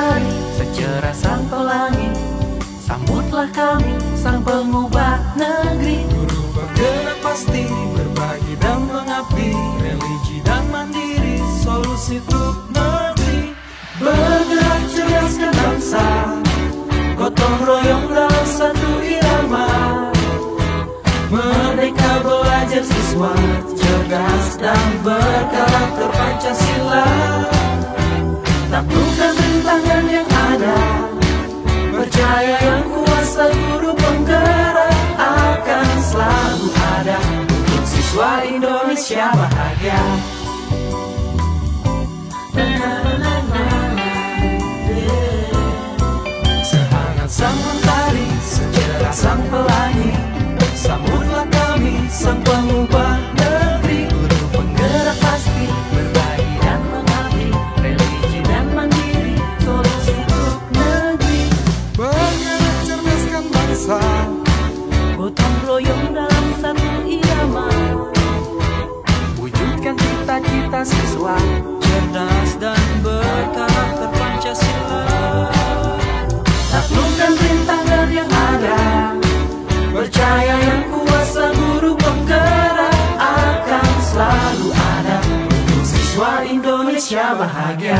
mentari secerah sang pelangi, sambutlah kami sang pengubah negeri. Guru bergerak pasti, berbagi dan mengabdi, religi dan mandiri, solusi untuk negeri. Bergerak cerdaskan bangsa, gotong royong dalam satu irama. Merdeka belajar siswa, cerdas dan berkarakter Pancasila. Taklukkan rintangan yang ada, percaya yang kuasa guru penggerak akan selalu ada untuk siswa Indonesia bahagia. Sehangat sang mentari, secerah sang pelangi, sambutlah kami sang pengubah negeri. Guru penggerak pasti, berbagi dan mengabdi, religi dan mandiri, solusi untuk negeri. Bergerak cerdaskan bangsa, Gotong royong dalam satu irama. wujudkan cita-cita siswa, cerdas dan berkarakter Pancasila. Taklukkan rintangan yang ada, percaya yang kuasa guru penggerak akan selalu ada untuk siswa Indonesia bahagia.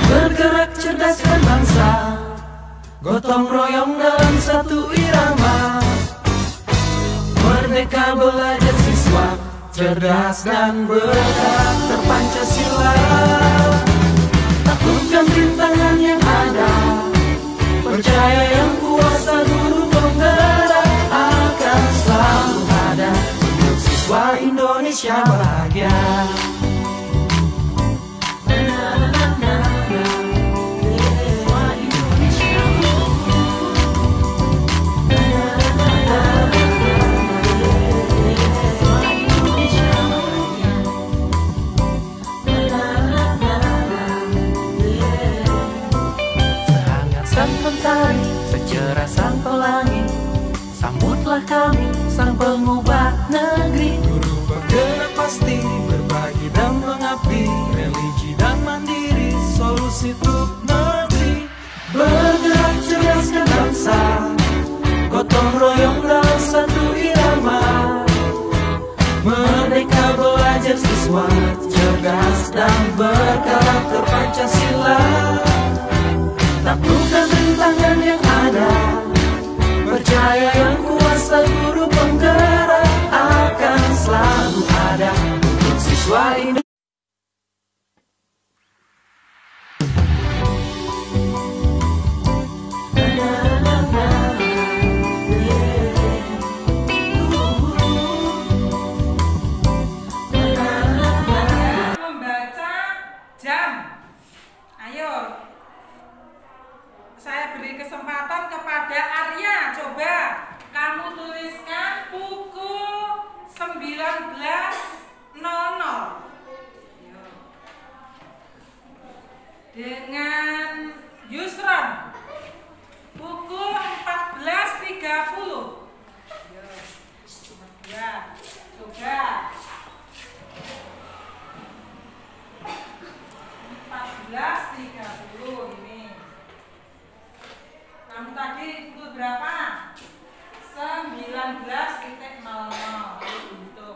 Bergerak cerdaskan bangsa, gotong royong dalam satu irama. Merdeka belajar siswa, cerdas dan berkarakter Pancasila. Taklukkan rintangan yang ada, percaya yang kuasa guru penggerak akan selalu ada untuk siswa Indonesia bahagia. Mentari, secerah sang pelangi, sambutlah kami sang pengubah negeri. Guru bergerak pasti, berbagi dan mengabdi, religi dan mandiri, solusi untuk negeri. Bergerak cerdaskan bangsa, gotong royong dalam satu irama. Merdeka belajar siswa, cerdas dan berkarakter Pancasila. Taklukkan rintangan yang ada, percaya yang kuasa guru penggerak akan selalu ada untuk siswa Indonesia. Membaca jam. Ayo. Saya beri kesempatan kepada Arya. Coba kamu tuliskan pukul 19.00. Dengan Yusron pukul 14.30. Ya, coba 14.30 ini. Kamu tadi pukul berapa? 19.00. Untuk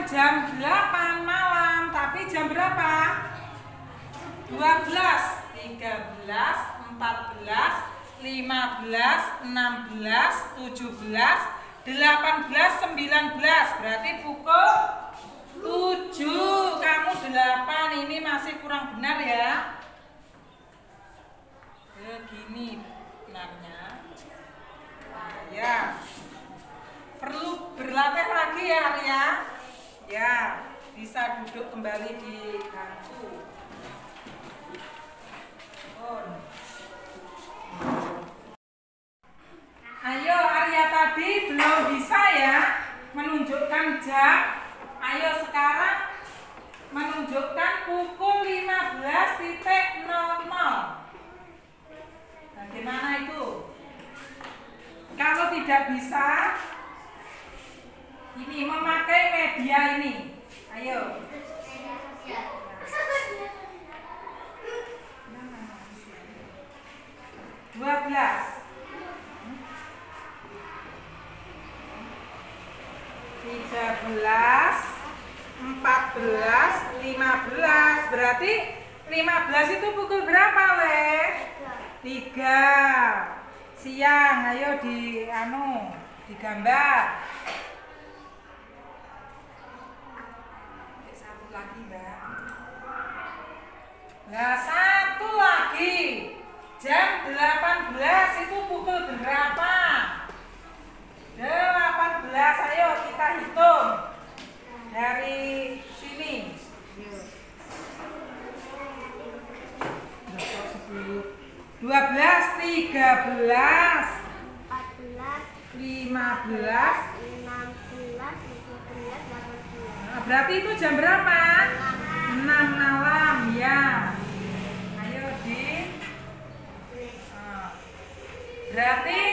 jam 8 malam, tapi jam berapa? 12, 13, 14, 15, 16, 17, 18, 19. Berarti pukul 7. Kamu 8, ini masih kurang benar ya. Begini benarnya. Nah, ya. Perlu berlatih lagi ya Arya. Ya, bisa duduk kembali di bangku. Ayo Arya tadi belum bisa ya menunjukkan jam. Ayo sekarang menunjukkan pukul 15.00. Bagaimana itu? Kalau tidak bisa, ini memakai media ini. Ayo. 12, 13, 14, 15. Berarti 15 itu pukul berapa, Le? 3 siang. Ayo digambar. Satu lagi, Mbak. Nah, satu lagi. Jam 18 itu pukul berapa? 18. Ayo kita hitung dari sini. 12, 13, 14, 15, 16, 17, 18. Nah, berarti itu jam berapa? 6 malam ya. Ayo berarti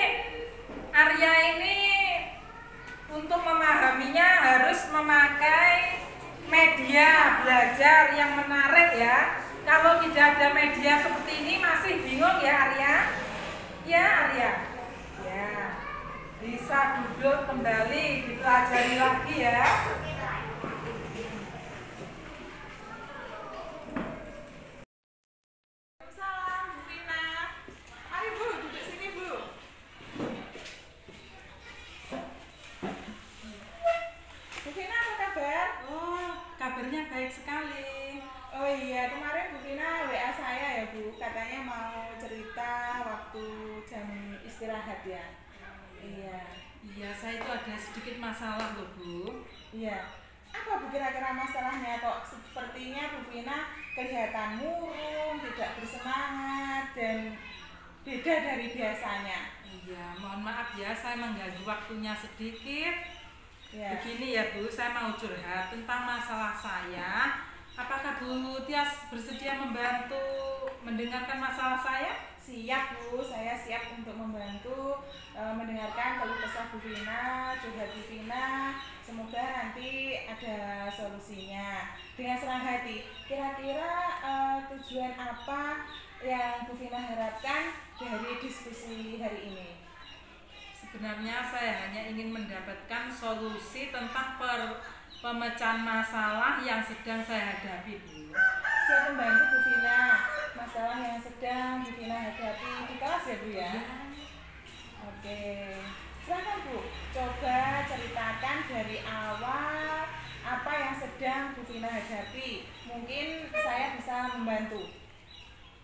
Arya ini untuk memahaminya harus memakai media belajar yang menarik ya. Kalau tidak ada media seperti ini masih bingung ya Arya? Ya Arya? Ya. Bisa duduk kembali, dipelajari lagi ya. Salam Bu Vina. Mari Bu, duduk sini Bu. Bu Vina apa kabar? Oh, kabarnya baik sekali. Oh iya, kemarin Bu Vina WA saya ya Bu, katanya mau cerita waktu jam istirahat ya. Iya, saya itu ada sedikit masalah loh Bu. Iya. Apa Bu kira-kira masalahnya? Kok sepertinya Bu Vina kelihatan murung, tidak bersemangat dan beda dari biasanya. Iya, mohon maaf ya, saya mengganggu waktunya sedikit. Ya. Begini ya Bu, saya mau curhat tentang masalah saya. Apakah Bu Tias bersedia membantu mendengarkan masalah saya? Siap Bu, saya siap untuk membantu mendengarkan keluh kesah Bu Vina, curhat Bu Vina. Semoga nanti ada solusinya. Dengan senang hati, kira-kira tujuan apa yang Bu Vina harapkan dari diskusi hari ini? Sebenarnya saya hanya ingin mendapatkan solusi tentang pemecahan masalah yang sedang saya hadapi Bu. Siap membantu Bu Vina. Masalah yang sedang Bu Vina hadapi di kelas ya Bu ya? Oke. Silakan Bu, coba ceritakan dari awal apa yang sedang Bu Vina hadapi. Mungkin saya bisa membantu.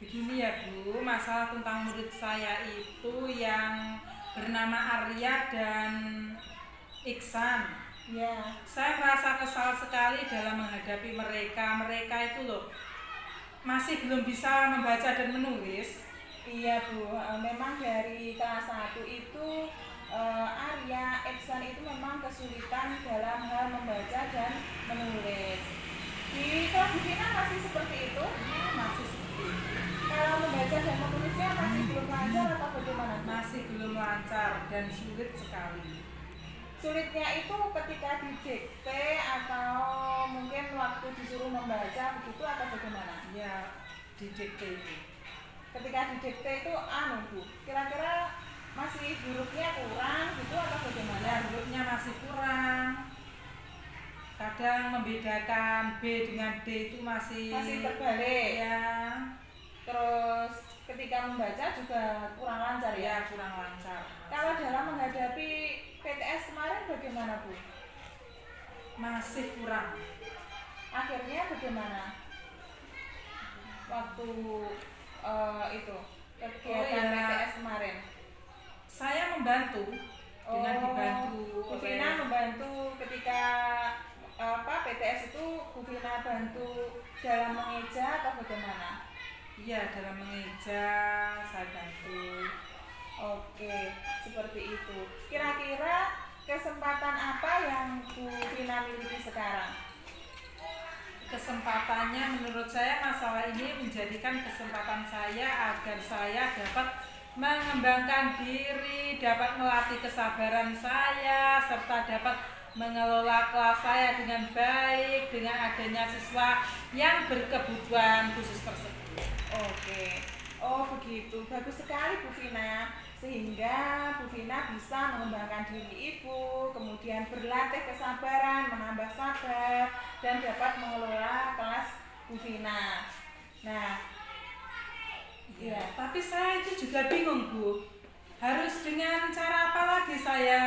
Begini ya Bu, masalah tentang murid saya itu yang bernama Arya dan Iksan. Ya. Saya merasa kesal sekali dalam menghadapi mereka. Mereka itu loh masih belum bisa membaca dan menulis. Iya Bu, memang dari kelas 1 itu Arya, Iksan itu memang kesulitan dalam hal membaca dan menulis. Di kelas Bu Vina masih seperti itu? Ya, masih seperti itu. Kalau membaca dan menulisnya masih belum lancar atau bagaimana? Masih belum lancar dan sulit sekali. Sulitnya itu ketika didikte atau mungkin waktu disuruh membaca begitu atau bagaimana? Ya, didikte itu. Ketika didikte itu Bu, kira-kira masih hurufnya kurang gitu atau bagaimana? Ya, hurufnya masih kurang. kadang membedakan B dengan D itu masih terbalik ya. Terus ketika membaca juga kurang lancar ya? Kurang lancar. Kalau dalam menghadapi PTS kemarin bagaimana Bu? Masih kurang. Akhirnya bagaimana waktu itu kegiatan PTS kemarin? Saya membantu dengan dibantu Bu Vina membantu ketika PTS itu Bu Vina bantu dalam mengeja atau bagaimana? Iya, dalam mengeja saya bantu. Oke, seperti itu. Kira-kira kesempatan apa yang Bu Vina miliki sekarang? Kesempatannya menurut saya masalah ini menjadikan kesempatan saya agar saya dapat mengembangkan diri, dapat melatih kesabaran saya, serta dapat mengelola kelas saya dengan baik dengan adanya siswa yang berkebutuhan khusus tersebut. Oke, oh begitu, bagus sekali Bu Vina. Sehingga Bu Vina bisa mengembangkan diri Ibu, kemudian berlatih kesabaran, menambah sabar, dan dapat mengelola kelas Bu Vina. Nah, ya, tapi saya itu juga bingung Bu, harus dengan cara apa lagi saya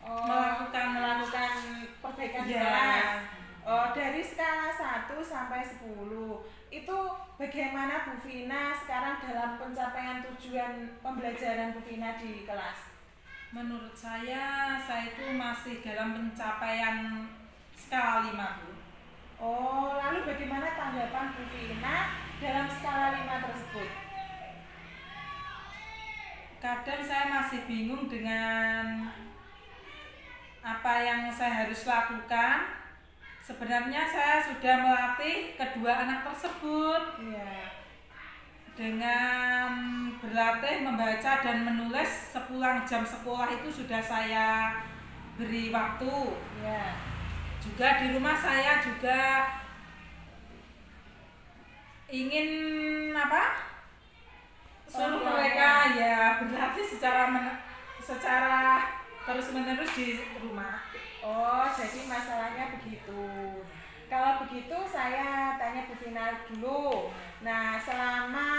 melakukan perbaikan kelas. Dari skala 1 sampai 10 itu bagaimana Bu Vina sekarang dalam pencapaian tujuan pembelajaran Bu Vina di kelas? Menurut saya itu masih dalam pencapaian skala 5 Bu. Oh, lalu bagaimana tanggapan Bu Vina dalam skala 5 tersebut? Kadang saya masih bingung dengan apa yang saya harus lakukan. Sebenarnya saya sudah melatih kedua anak tersebut dengan berlatih membaca dan menulis sepulang jam sekolah itu sudah saya beri waktu. Juga di rumah saya juga ingin suruh mereka berlatih secara terus-menerus di rumah. Oh, jadi masalahnya begitu. Kalau begitu saya tanya Bu Vina dulu. Nah, selama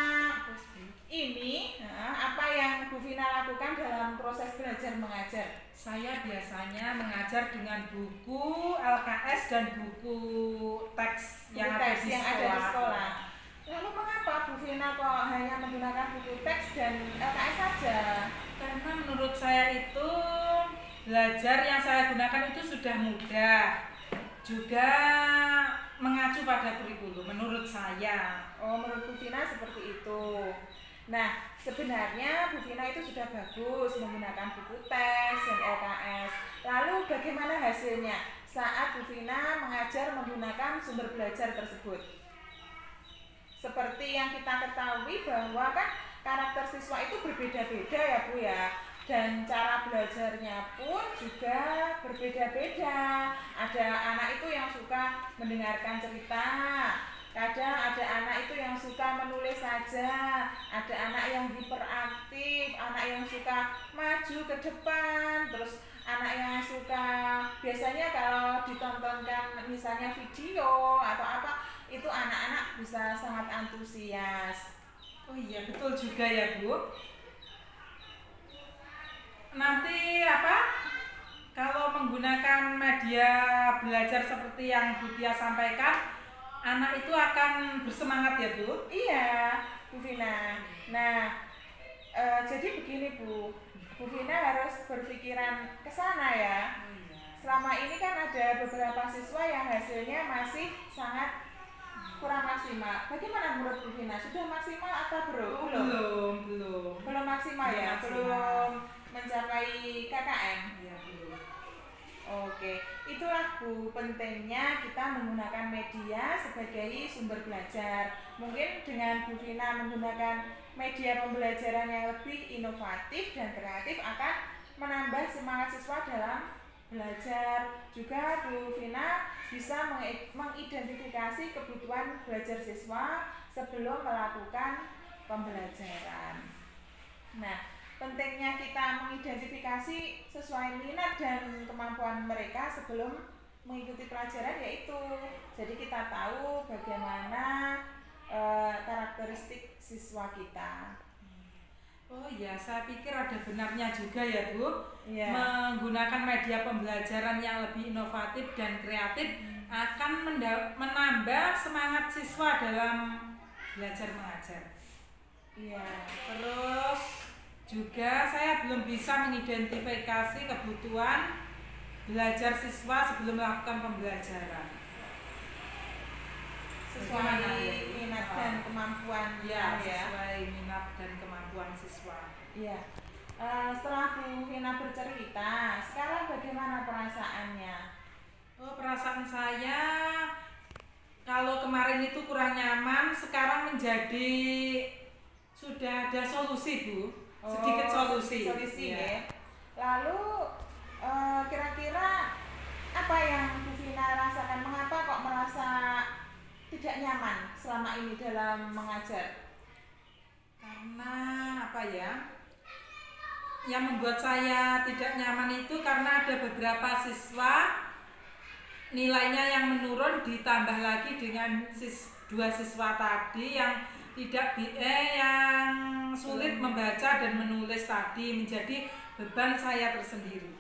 ini apa yang Bu Vina lakukan dalam proses belajar mengajar? Saya biasanya mengajar dengan buku LKS dan buku teks yang ada di sekolah. Lalu mengapa Bu Vina kok hanya menggunakan buku teks dan LKS saja? Karena menurut saya itu belajar yang saya gunakan itu sudah mudah, juga mengacu pada kurikulum menurut saya. Oh, menurut Bu Vina seperti itu. Nah, sebenarnya Bu Vina itu sudah bagus menggunakan buku teks dan LKS. Lalu bagaimana hasilnya saat Bu Vina mengajar menggunakan sumber belajar tersebut? Seperti yang kita ketahui bahwa kan karakter siswa itu berbeda-beda ya Bu ya. Dan cara belajarnya pun juga berbeda-beda. Ada anak itu yang suka mendengarkan cerita, kadang ada anak itu yang suka menulis saja, ada anak yang hiperaktif, anak yang suka maju ke depan, terus anak yang suka biasanya kalau ditontonkan misalnya video atau apa, itu anak-anak bisa sangat antusias. Oh iya, betul juga ya Bu. Nanti kalau menggunakan media belajar seperti yang Bu Tia sampaikan, anak itu akan bersemangat ya Bu? Iya Bu Vina. Nah jadi begini Bu Vina harus berpikiran ke sana ya. Selama ini kan ada beberapa siswa yang hasilnya masih sangat kurang maksimal. Bagaimana menurut Bu Vina? Sudah maksimal atau belum maksimal ya? Belum mencapai KKM? Iya, belum. Oke, itulah Bu pentingnya kita menggunakan media sebagai sumber belajar. Mungkin dengan Bu Vina menggunakan media pembelajaran yang lebih inovatif dan kreatif akan menambah semangat siswa dalam belajar. Juga Bu Vina bisa mengidentifikasi kebutuhan belajar siswa sebelum melakukan pembelajaran. Nah, pentingnya kita mengidentifikasi sesuai minat dan kemampuan mereka sebelum mengikuti pelajaran, yaitu jadi kita tahu bagaimana karakteristik siswa kita. Oh ya, saya pikir ada benarnya juga ya Bu. Iya. Menggunakan media pembelajaran yang lebih inovatif dan kreatif akan menambah semangat siswa dalam belajar mengajar. Iya. Terus juga saya belum bisa mengidentifikasi kebutuhan belajar siswa sebelum melakukan pembelajaran. Sesuai minat dan kemampuan ya, sesuai minat dan kemampuan siswa. Iya. Setelah Bu Vina bercerita, sekarang bagaimana perasaannya? Oh, perasaan saya kalau kemarin itu kurang nyaman, sekarang menjadi sudah ada solusi Bu, sedikit solusi. Solusi ya. Lalu kira-kira apa yang Bu Vina rasakan? Mengapa kok merasa tidak nyaman selama ini dalam mengajar? Karena apa ya? Yang membuat saya tidak nyaman itu karena ada beberapa siswa nilainya yang menurun, ditambah lagi dengan dua siswa tadi yang yang sulit membaca dan menulis tadi, menjadi beban saya tersendiri.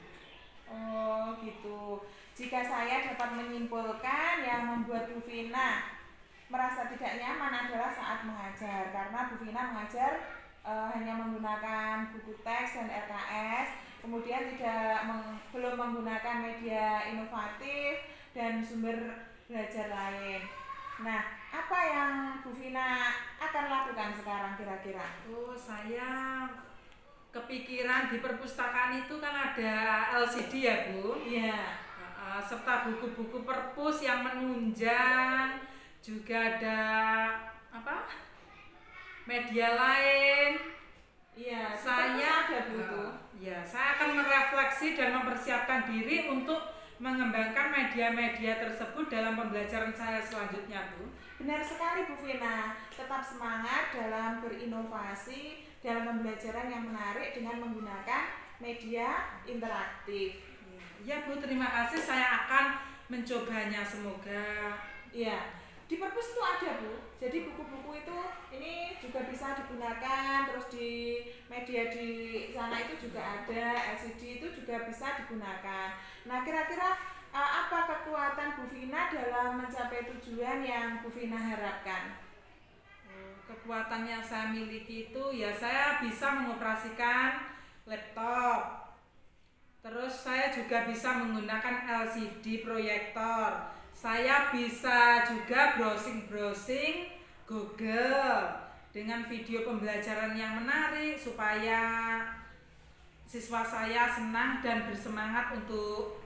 Oh gitu. Jika saya dapat menyimpulkan, yang membuat Bu Vina merasa tidak nyaman adalah saat mengajar, karena Bu Vina mengajar hanya menggunakan buku teks dan RKS, kemudian belum menggunakan media inovatif dan sumber belajar lain. Nah, apa yang Bu Vina akan lakukan sekarang kira-kira? Oh, saya kepikiran di perpustakaan itu kan ada LCD ya Bu. Iya. Serta buku-buku perpus yang menunjang, juga ada apa? Media lain. Iya, saya ada Bu. Ya, saya akan merefleksi dan mempersiapkan diri untuk mengembangkan media-media tersebut dalam pembelajaran saya selanjutnya Bu. Benar sekali Bu Vina, tetap semangat dalam berinovasi dalam pembelajaran yang menarik dengan menggunakan media interaktif. Ya Bu, terima kasih, saya akan mencobanya, semoga. Iya, di perpus itu ada Bu, jadi buku-buku itu ini juga bisa digunakan, terus di media di sana itu juga ada, LCD itu juga bisa digunakan. Nah, kira-kira apa kekuatan Bu Vina dalam mencapai tujuan yang Bu Vina harapkan? Kekuatan yang saya miliki itu ya saya bisa mengoperasikan laptop. Terus saya juga bisa menggunakan LCD proyektor. Saya bisa juga browsing Google dengan video pembelajaran yang menarik supaya siswa saya senang dan bersemangat untuk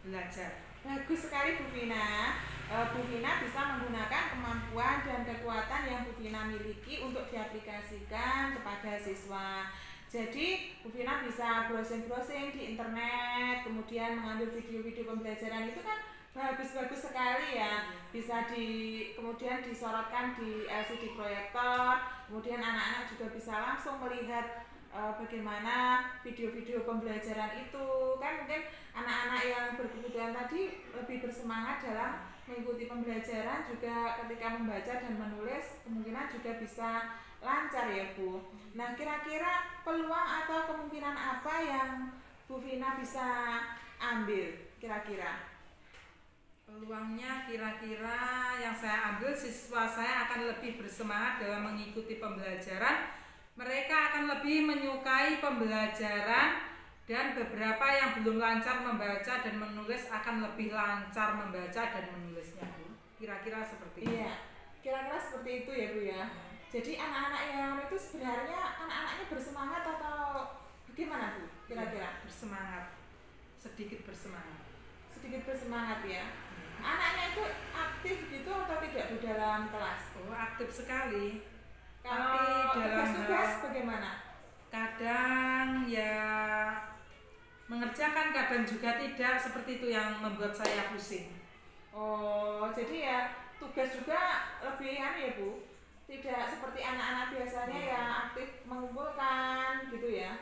belajar. Bagus sekali Bu Vina. Bu Vina bisa menggunakan kemampuan dan kekuatan yang Bu Vina miliki untuk diaplikasikan kepada siswa. Jadi Bu Vina bisa browsing di internet, kemudian mengambil video-video pembelajaran itu kan bagus-bagus sekali ya. Bisa kemudian disorotkan di LCD proyektor, kemudian anak-anak juga bisa langsung melihat bagaimana video-video pembelajaran itu. Kan mungkin anak-anak yang berkebutuhan tadi lebih bersemangat dalam mengikuti pembelajaran, juga ketika membaca dan menulis kemungkinan juga bisa lancar ya Bu. Nah, kira-kira peluang atau kemungkinan apa yang Bu Vina bisa ambil kira-kira? Peluangnya kira-kira yang saya ambil, siswa saya akan lebih bersemangat dalam mengikuti pembelajaran. Mereka akan lebih menyukai pembelajaran, dan beberapa yang belum lancar membaca dan menulis akan lebih lancar membaca dan menulisnya Bu. Kira-kira seperti itu. Iya, kira-kira seperti itu ya Bu ya. Jadi anak-anak yang itu sebenarnya anak-anaknya bersemangat atau bagaimana Bu? Kira-kira? Bersemangat, sedikit bersemangat. Sedikit bersemangat ya. Anaknya itu aktif gitu atau tidak Bu dalam kelas? Oh, aktif sekali. Kalau tugas-tugas bagaimana? Kadang ya mengerjakan, kadang juga tidak, seperti itu yang membuat saya pusing. Oh, jadi ya tugas juga lebih ya Bu? Tidak seperti anak-anak biasanya yang aktif mengumpulkan gitu ya?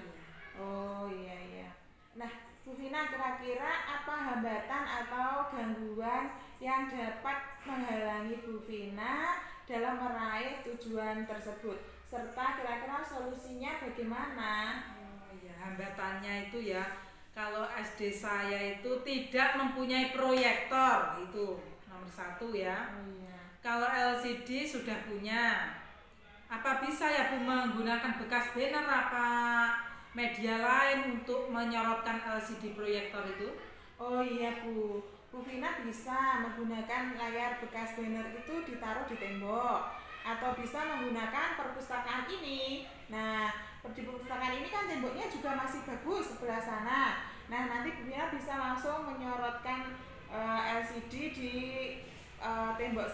Oh iya iya. Nah, Bu Vina, kira-kira apa hambatan atau gangguan yang dapat menghalangi Bu Vina dalam meraih tujuan tersebut? Serta kira-kira solusinya bagaimana? Oh ya, hambatannya itu ya, kalau SD saya itu tidak mempunyai proyektor, itu nomor satu ya. Oh iya. Kalau LCD sudah punya, apa bisa ya Bu menggunakan bekas banner apa media lain untuk menyorotkan LCD proyektor itu? Oh iya Bu, Bu Vina bisa menggunakan layar bekas banner itu ditaruh di tembok atau bisa menggunakan perpustakaan ini. Nah, di perpustakaan ini kan temboknya juga masih bagus sebelah sana. Nah, nanti Bu Vina bisa langsung menyorotkan LCD di tembok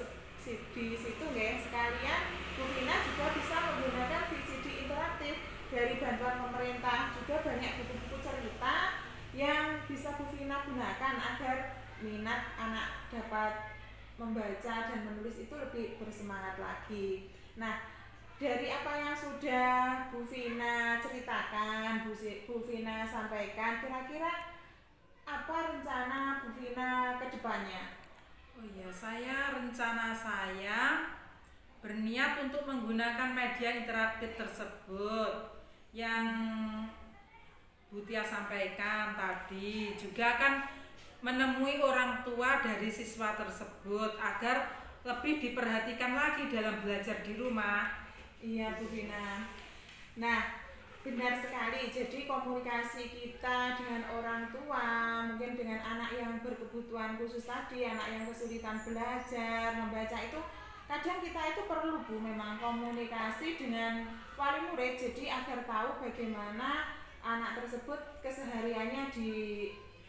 di situ ya. Sekalian Bu Vina juga bisa menggunakan VCD interaktif dari bantuan pemerintah. Juga banyak buku-buku cerita yang bisa Bu Vina gunakan agar minat anak dapat membaca dan menulis itu lebih bersemangat lagi. Nah, dari apa yang sudah Bu Vina ceritakan, Bu Vina sampaikan, kira-kira apa rencana Bu Vina ke depannya? Oh iya, rencana saya berniat untuk menggunakan media interaktif tersebut yang Bu Tia sampaikan tadi, juga kan menemui orang tua dari siswa tersebut agar lebih diperhatikan lagi dalam belajar di rumah. Iya Bu Vina. Nah, benar sekali. Jadi komunikasi kita dengan orang tua, mungkin dengan anak yang berkebutuhan khusus tadi, anak yang kesulitan belajar, membaca itu kadang kita itu perlu Bu memang komunikasi dengan wali murid, jadi agar tahu bagaimana anak tersebut kesehariannya di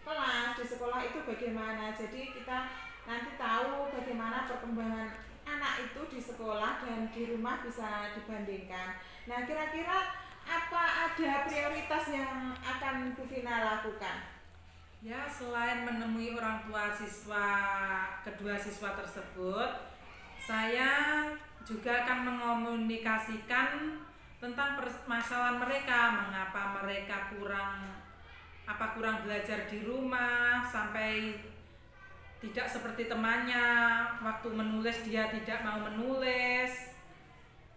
kelas, di sekolah itu bagaimana. Jadi kita nanti tahu bagaimana perkembangan anak itu di sekolah dan di rumah bisa dibandingkan. Nah, kira-kira apa ada prioritas yang akan Bu Vina lakukan? Ya, selain menemui orang tua kedua siswa tersebut, saya juga akan mengomunikasikan tentang permasalahan mereka, mengapa mereka kurang belajar di rumah sampai tidak seperti temannya, waktu menulis dia tidak mau menulis,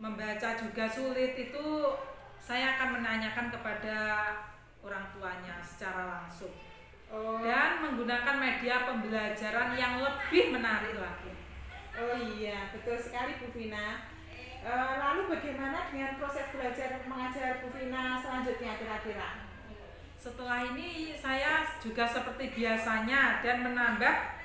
membaca juga sulit. Itu saya akan menanyakan kepada orang tuanya secara langsung. Dan menggunakan media pembelajaran yang lebih menarik lagi. Oh iya, betul sekali Bu Vina. Lalu bagaimana dengan proses belajar mengajar Bu Vina selanjutnya kira-kira? Setelah ini saya juga seperti biasanya dan menambah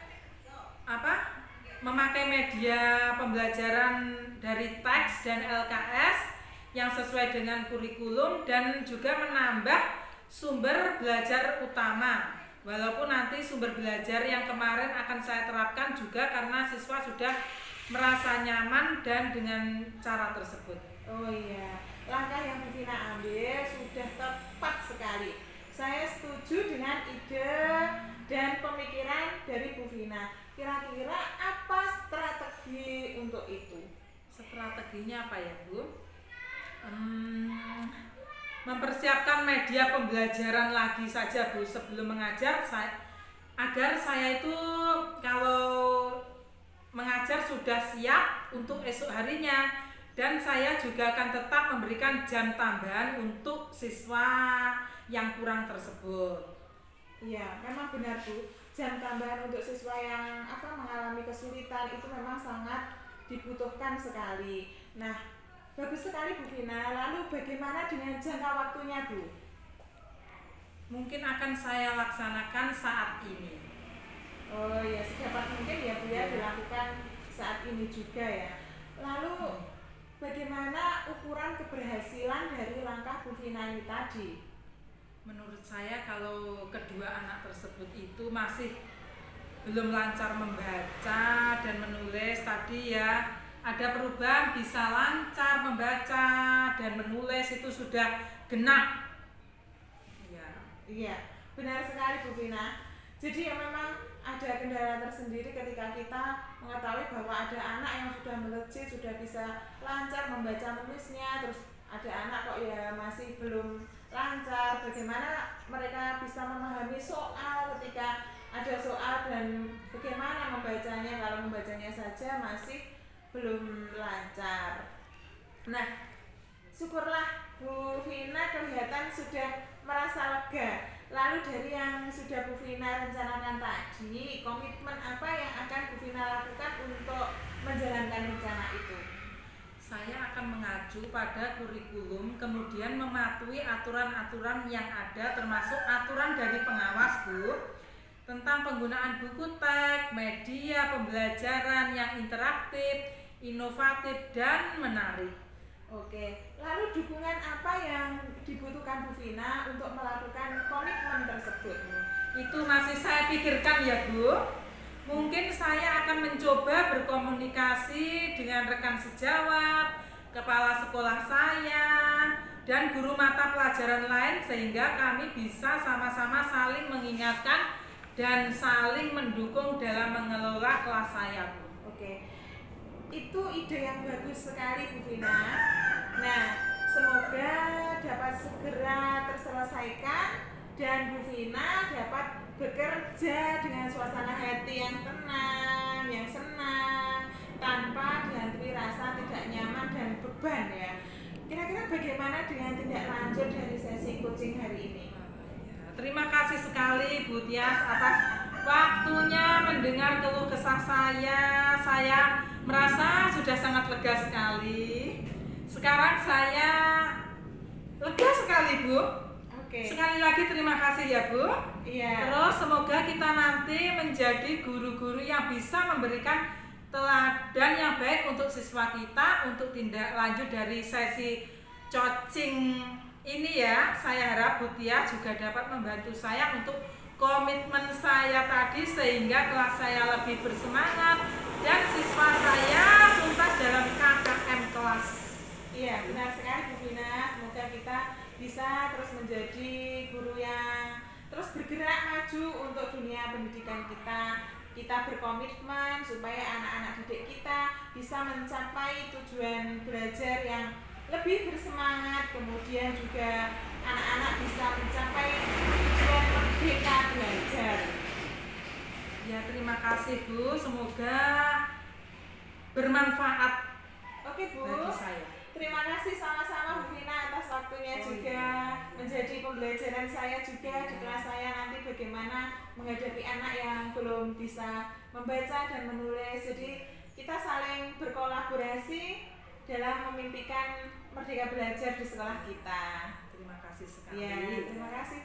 memakai media pembelajaran dari teks dan LKS yang sesuai dengan kurikulum, dan juga menambah sumber belajar utama. Walaupun nanti sumber belajar yang kemarin akan saya terapkan juga karena siswa sudah merasa nyaman dan dengan cara tersebut. Oh iya, langkah yang Bu Vina ambil sudah tepat sekali. Saya setuju dengan ide dan pemikiran dari Bu Vina. Kira-kira apa strategi untuk itu? Strateginya apa ya Bu? Mempersiapkan media pembelajaran lagi saja Bu sebelum mengajar, agar saya itu kalau mengajar sudah siap untuk esok harinya. Dan saya juga akan tetap memberikan jam tambahan untuk siswa yang kurang tersebut. Iya, memang benar Bu. Jam tambahan untuk siswa yang mengalami kesulitan itu memang sangat dibutuhkan sekali. Nah, bagus sekali Bu Vina. Lalu bagaimana dengan jangka waktunya Bu? Mungkin akan saya laksanakan saat ini. Oh ya, sedapat mungkin ya Bu ya, dilakukan saat ini juga ya. Lalu bagaimana ukuran keberhasilan dari langkah Bu Vina ini tadi? Menurut saya kalau kedua anak tersebut itu masih belum lancar membaca dan menulis tadi ya, ada perubahan, bisa lancar membaca dan menulis itu sudah genap. Iya, benar sekali Bu Vina. Jadi ya memang ada kendala tersendiri ketika kita mengetahui bahwa ada anak yang sudah melejit, sudah bisa lancar membaca menulisnya, terus ada anak kok ya masih belum lancar, bagaimana mereka bisa memahami soal ketika ada soal dan bagaimana membacanya kalau membacanya saja masih belum lancar. Nah, syukurlah Bu Vina kelihatan sudah merasa lega. Lalu dari yang sudah Bu Vina rencanakan tadi, komitmen apa yang akan Bu Vina lakukan untuk menjalankan rencana itu? Saya akan mengacu pada kurikulum, kemudian mematuhi aturan-aturan yang ada, termasuk aturan dari pengawas, Bu, tentang penggunaan buku teks, media pembelajaran yang interaktif, inovatif, dan menarik. Oke, lalu dukungan apa yang dibutuhkan Bu Vina untuk melakukan komitmen tersebut? Itu masih saya pikirkan ya, Bu. Mungkin saya akan mencoba berkomunikasi dengan rekan sejawat, kepala sekolah saya, dan guru mata pelajaran lain sehingga kami bisa sama-sama saling mengingatkan dan saling mendukung dalam mengelola kelas saya, Bu. Oke, itu ide yang bagus sekali Bu Vina. Nah, semoga dapat segera terselesaikan dan Bu Vina dapat bekerja dengan suasana hati yang tenang, yang senang, tanpa dihantui rasa tidak nyaman dan beban ya. Kira-kira bagaimana dengan tindak lanjut dari sesi coaching hari ini? Terima kasih sekali Bu Tias atas waktunya mendengar keluh kesah saya. Saya merasa sudah sangat lega sekali. Sekarang saya lega sekali, Bu. Oke. Sekali lagi terima kasih ya, Bu. Iya. Terus semoga kita nanti menjadi guru-guru yang bisa memberikan teladan yang baik untuk siswa kita untuk tindak lanjut dari sesi coaching ini ya. Saya harap Bu Tia juga dapat membantu saya untuk komitmen saya tadi sehingga kelas saya lebih bersemangat dan siswa saya tuntas dalam KKM kelas. Iya, benar sekali Bu Vina. Semoga kita bisa terus menjadi guru yang terus bergerak maju untuk dunia pendidikan kita. Kita berkomitmen supaya anak-anak didik kita bisa mencapai tujuan belajar yang lebih bersemangat, kemudian juga anak-anak bisa mencapai tujuan merdeka belajar. Ya, terima kasih Bu, semoga bermanfaat. Oke Bu, bagi saya. Terima kasih sama-sama Bu Vina atas waktunya juga menjadi pembelajaran saya juga di kelas saya nanti bagaimana menghadapi anak yang belum bisa membaca dan menulis. Jadi kita saling berkolaborasi dalam memimpikan merdeka belajar di sekolah kita. Terima kasih sekali. Ya, terima kasih